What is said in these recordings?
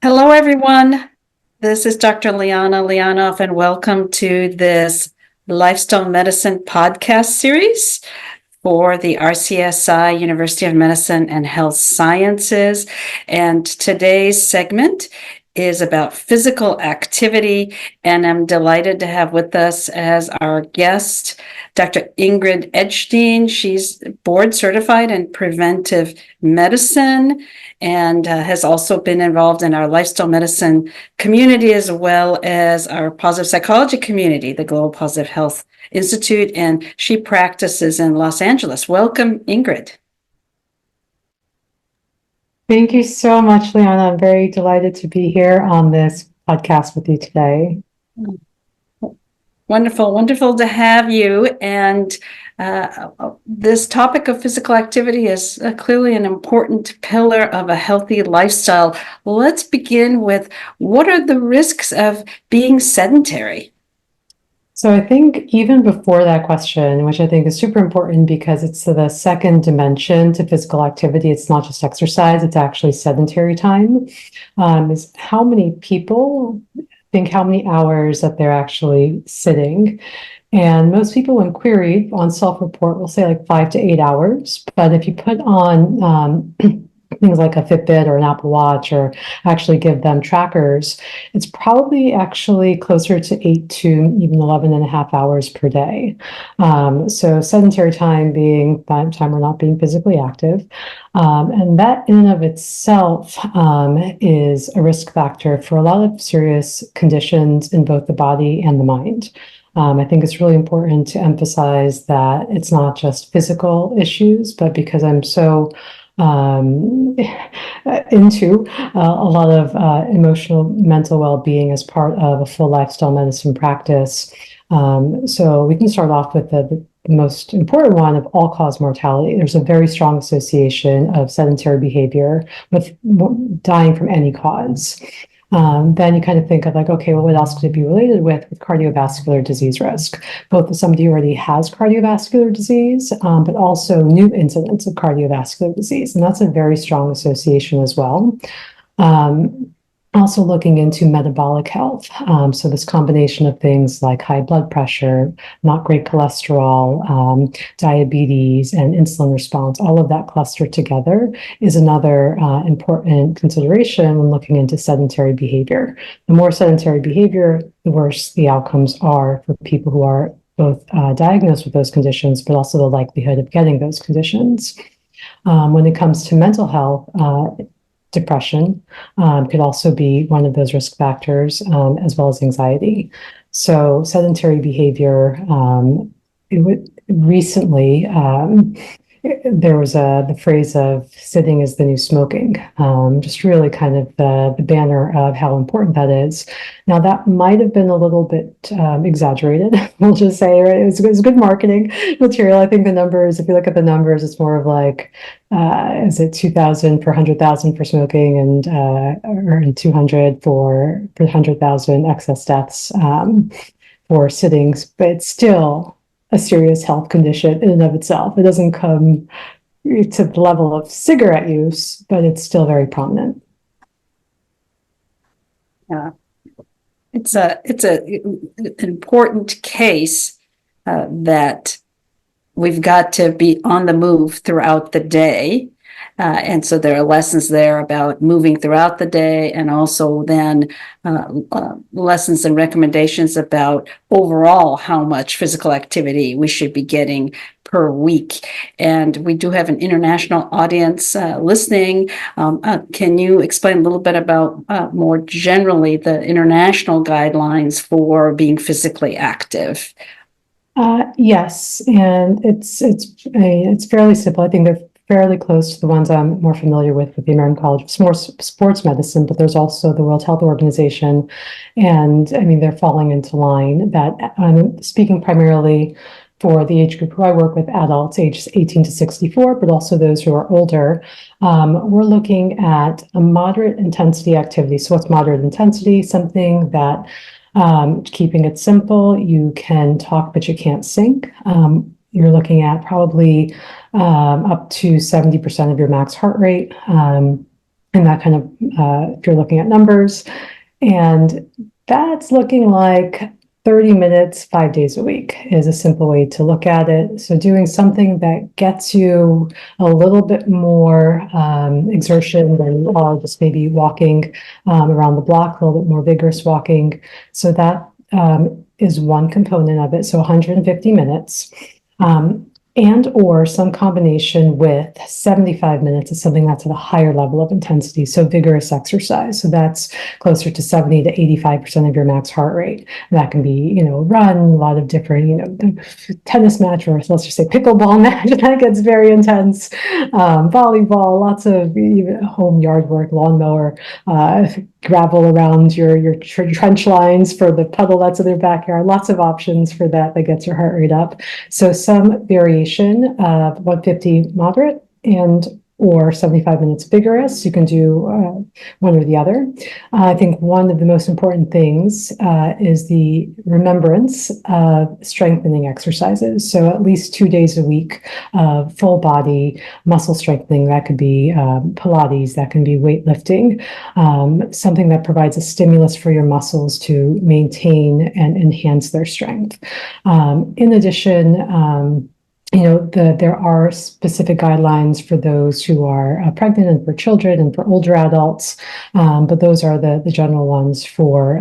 Hello, everyone. This is Dr. Liana Lianov, and welcome to this Lifestyle Medicine podcast series for the RCSI University of Medicine and Health Sciences. And today's segment is about physical activity, and I'm delighted to have with us as our guest Dr. Ingrid Edshteyn. She's board certified in preventive medicine and has also been involved in our lifestyle medicine community as well as our positive psychology community, the Global Positive Health Institute, and she practices in Los Angeles. Welcome, Ingrid. Thank you so much, Liana. I'm very delighted to be here on this podcast with you today. Wonderful, wonderful to have you. And this topic of physical activity is clearly an important pillar of a healthy lifestyle. Let's begin with, what are the risks of being sedentary? So I think even before that question, which I think is super important because it's the second dimension to physical activity, it's not just exercise, it's actually sedentary time, is how many people think how many hours that they're actually sitting. And most people, when queried on self-report, will say like 5 to 8 hours. But if you put on things like a Fitbit or an Apple Watch, or actually give them trackers, it's probably actually closer to 8 to even 11 and a half hours per day. So sedentary time being that time we're not being physically active. And that in and of itself is a risk factor for a lot of serious conditions in both the body and the mind. I think it's really important to emphasize that it's not just physical issues, but because I'm so into a lot of emotional, mental well-being as part of a full lifestyle medicine practice. So we can start off with the most important one of all-cause mortality. There's a very strong association of sedentary behavior with dying from any cause. Then you kind of think of like, okay, well, what else could it be related with cardiovascular disease risk? Both if somebody already has cardiovascular disease, but also new incidents of cardiovascular disease. And that's a very strong association as well. Also looking into metabolic health. So this combination of things like high blood pressure, not great cholesterol, diabetes, and insulin response, all of that clustered together is another important consideration when looking into sedentary behavior. The more sedentary behavior, the worse the outcomes are for people who are both diagnosed with those conditions, but also the likelihood of getting those conditions. When it comes to mental health, depression could also be one of those risk factors, as well as anxiety. So sedentary behavior, recently, there was the phrase of sitting is the new smoking, just really kind of the banner of how important that is. Now, that might have been a little bit exaggerated, we'll just say, right? It was good marketing material. I think the numbers, if you look at the numbers, it's more of like, is it 2,000 per 100,000 for smoking and or 200 for 100,000 excess deaths for sittings, but it's still a serious health condition in and of itself. It doesn't come to the level of cigarette use, but it's still very prominent. Yeah, it's an important case that we've got to be on the move throughout the day. And so there are lessons there about moving throughout the day, and also then lessons and recommendations about overall how much physical activity we should be getting per week. And we do have an international audience listening. Can you explain a little bit about more generally the international guidelines for being physically active? Yes, and it's fairly simple. I think they're fairly close to the ones I'm more familiar with the American College of Sports Medicine, but there's also the World Health Organization, and I mean they're falling into line. That I'm speaking primarily for the age group who I work with, adults ages 18 to 64, but also those who are older. We're looking at a moderate intensity activity. So what's moderate intensity? Something that keeping it simple, you can talk, but you can't sync. You're looking at probably up to 70% of your max heart rate. And that kind of, if you're looking at numbers, and that's looking like 30 minutes, 5 days a week is a simple way to look at it. So doing something that gets you a little bit more exertion than just maybe walking around the block, a little bit more vigorous walking. So that is one component of it. So 150 minutes. And or some combination with 75 minutes is something that's at a higher level of intensity, so vigorous exercise. So that's closer to 70 to 85% of your max heart rate. That can be, run, a lot of different, tennis match, or let's just say pickleball match, that gets very intense. Volleyball, lots of even home yard work, lawnmower, gravel around your trench lines for the puddle that's in their backyard. Lots of options for that gets your heart rate up. So some variation of 150 moderate and or 75 minutes vigorous. You can do one or the other. I think one of the most important things is the remembrance of strengthening exercises. So at least 2 days a week of full body muscle strengthening. That could be Pilates, that can be weightlifting, something that provides a stimulus for your muscles to maintain and enhance their strength. In addition, there are specific guidelines for those who are pregnant and for children and for older adults, but those are the general ones for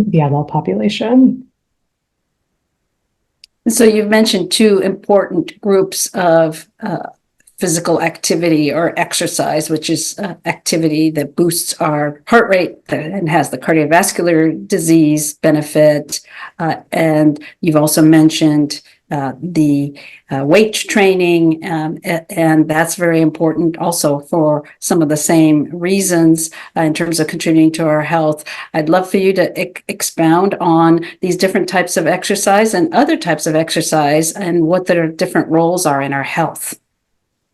the adult population. So you've mentioned two important groups of physical activity or exercise, which is activity that boosts our heart rate and has the cardiovascular disease benefit. And you've also mentioned the weight training, and that's very important also for some of the same reasons in terms of contributing to our health. I'd love for you to expound on these different types of exercise and other types of exercise and what their different roles are in our health.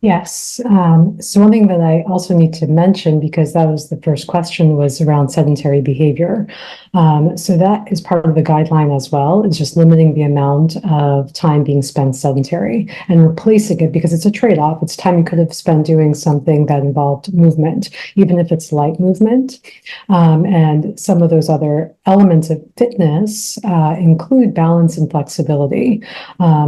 Yes. So one thing that I also need to mention, because that was the first question, was around sedentary behavior. So that is part of the guideline as well, is just limiting the amount of time being spent sedentary and replacing it, because it's a trade-off. It's time you could have spent doing something that involved movement, even if it's light movement. And some of those other elements of fitness include balance and flexibility.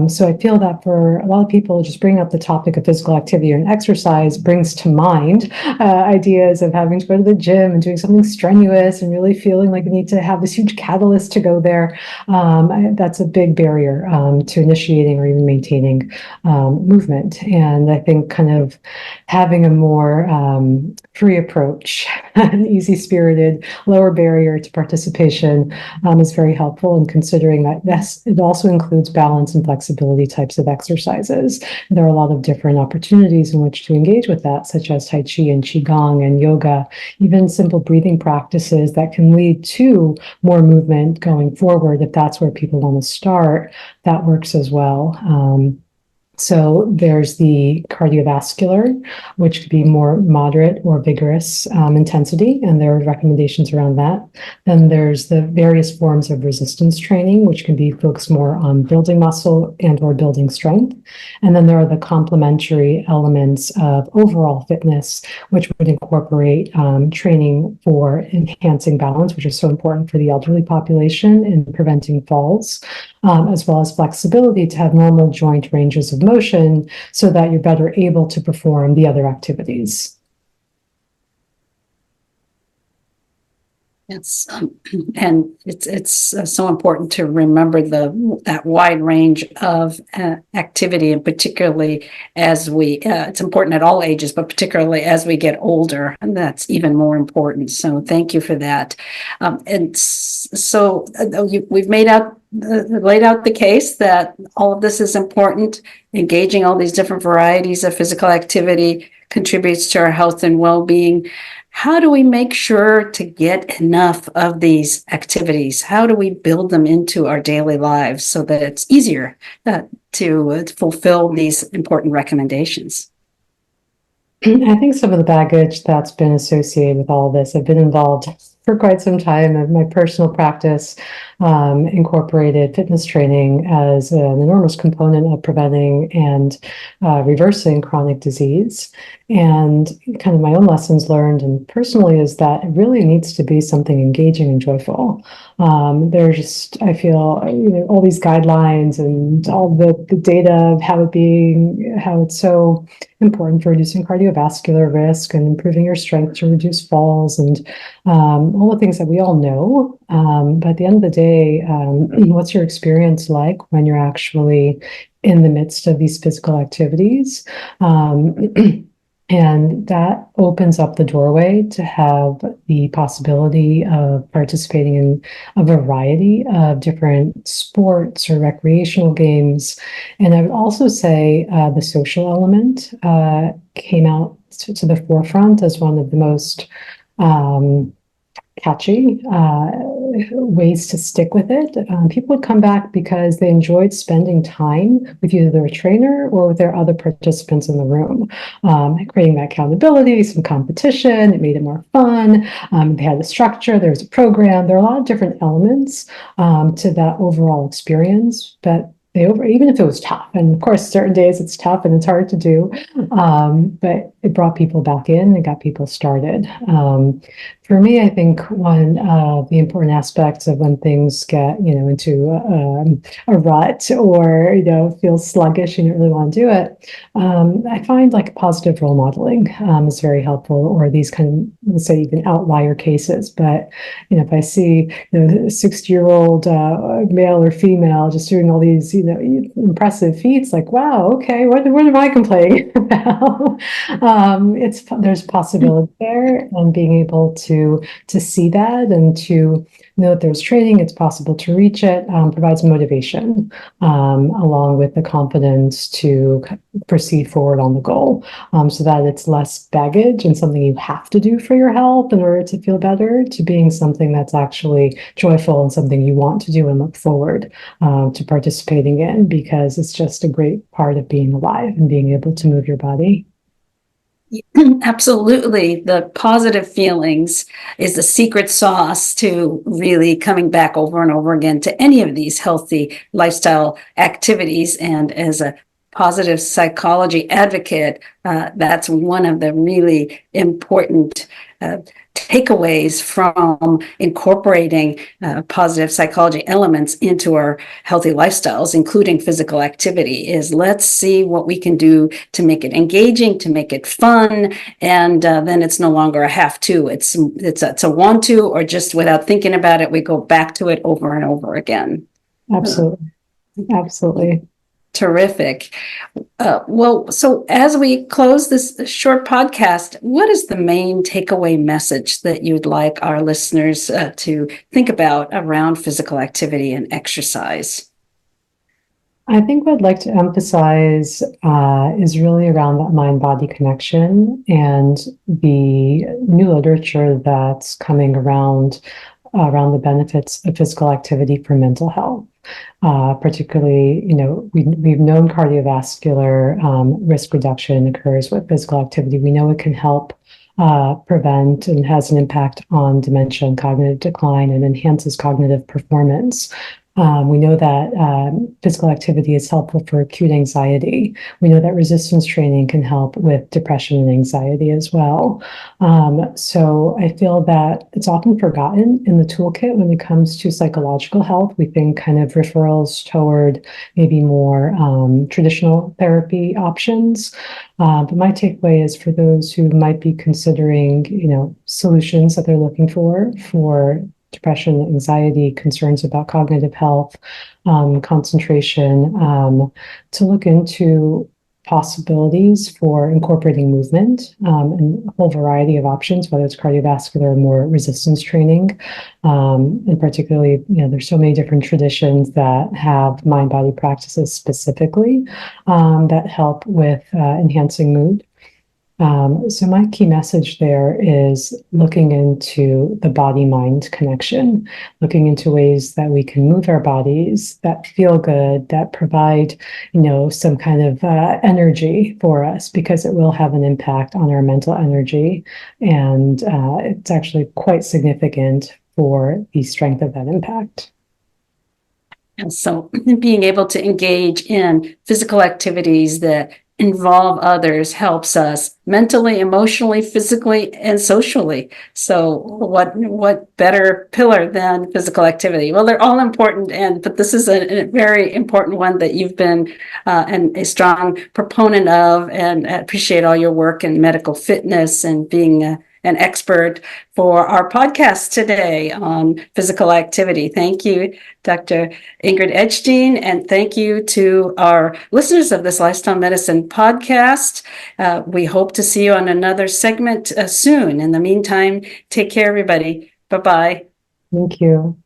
So I feel that for a lot of people, just bringing up the topic of physical activity or an exercise brings to mind ideas of having to go to the gym and doing something strenuous and really feeling like you need to have this huge catalyst to go there. That's a big barrier to initiating or even maintaining movement. And I think kind of having a more free approach, an easy-spirited, lower barrier to participation is very helpful in considering that it also includes balance and flexibility types of exercises. There are a lot of different opportunities in which to engage with that, such as Tai Chi and Qigong and yoga, even simple breathing practices that can lead to more movement going forward. If that's where people want to start, that works as well. So there's the cardiovascular, which could be more moderate or vigorous intensity, and there are recommendations around that. Then there's the various forms of resistance training, which can be focused more on building muscle and or building strength. And then there are the complementary elements of overall fitness, which would incorporate training for enhancing balance, which is so important for the elderly population in preventing falls, as well as flexibility to have normal joint ranges of motion so that you're better able to perform the other activities. It's and it's so important to remember that wide range of activity, and particularly as we it's important at all ages, but particularly as we get older, and that's even more important. So thank you for that. And so we've laid out the case that all of this is important. Engaging all these different varieties of physical activity contributes to our health and well-being. How do we make sure to get enough of these activities? How do we build them into our daily lives so that it's easier to fulfill these important recommendations? I think some of the baggage that's been associated with all of this, I've been involved for quite some time in my personal practice. incorporated fitness training as an enormous component of preventing and reversing chronic disease. And kind of my own lessons learned and personally is that it really needs to be something engaging and joyful. There's just, I feel, all these guidelines and all the data of how it's so important for reducing cardiovascular risk and improving your strength to reduce falls and all the things that we all know. But at the end of the day, what's your experience like when you're actually in the midst of these physical activities? And that opens up the doorway to have the possibility of participating in a variety of different sports or recreational games. And I would also say the social element came out to the forefront as one of the most catchy ways to stick with it. People would come back because they enjoyed spending time with either their trainer or with their other participants in the room, creating that accountability, some competition. It made it more fun. They had a structure. There was a program. There are a lot of different elements to that overall experience, but even if it was tough, and of course, certain days it's tough and it's hard to do, but it brought people back in and got people started. For me, I think one of the important aspects of when things get, into a rut or, feel sluggish and you don't really want to do it, I find like positive role modeling is very helpful, or these kind of, let's say even outlier cases. But, if I see, a 60-year-old male or female just doing all these, impressive feats, like, wow, okay, what am I complaining about? There's possibility there, and being able to see that and to know that there's training, it's possible to reach it, provides motivation along with the confidence to proceed forward on the goal, so that it's less baggage and something you have to do for your health in order to feel better, to being something that's actually joyful and something you want to do and look forward to participating in, because it's just a great part of being alive and being able to move your body. Absolutely. The positive feelings is the secret sauce to really coming back over and over again to any of these healthy lifestyle activities. And as a positive psychology advocate, that's one of the really important takeaways from incorporating positive psychology elements into our healthy lifestyles, including physical activity, is let's see what we can do to make it engaging, to make it fun, and then it's no longer a have to, it's a want to, or just without thinking about it, we go back to it over and over again. Absolutely. Absolutely. Terrific. Well, so as we close this short podcast, what is the main takeaway message that you'd like our listeners to think about around physical activity and exercise? I think what I'd like to emphasize is really around that mind-body connection and the new literature that's coming around the benefits of physical activity for mental health. Particularly, we've known cardiovascular risk reduction occurs with physical activity. We know it can help prevent and has an impact on dementia and cognitive decline and enhances cognitive performance. We know that physical activity is helpful for acute anxiety. We know that resistance training can help with depression and anxiety as well. So I feel that it's often forgotten in the toolkit when it comes to psychological health. We think kind of referrals toward maybe more traditional therapy options. But my takeaway is for those who might be considering, solutions that they're looking for depression, anxiety, concerns about cognitive health, concentration, to look into possibilities for incorporating movement and a whole variety of options, whether it's cardiovascular or more resistance training. And particularly, there's so many different traditions that have mind-body practices specifically that help with enhancing mood. So my key message there is looking into the body-mind connection, looking into ways that we can move our bodies that feel good, that provide, some kind of energy for us, because it will have an impact on our mental energy. And it's actually quite significant for the strength of that impact. And so being able to engage in physical activities that involve others helps us mentally, emotionally, physically, and socially. So what better pillar than physical activity? Well, they're all important, but this is a very important one that you've been a strong proponent of, and I appreciate all your work in medical fitness and being an expert for our podcast today on physical activity. Thank you, Dr. Ingrid Edshteyn, and thank you to our listeners of this Lifestyle Medicine podcast. We hope to see you on another segment soon. In the meantime, take care, everybody. Bye-bye. Thank you.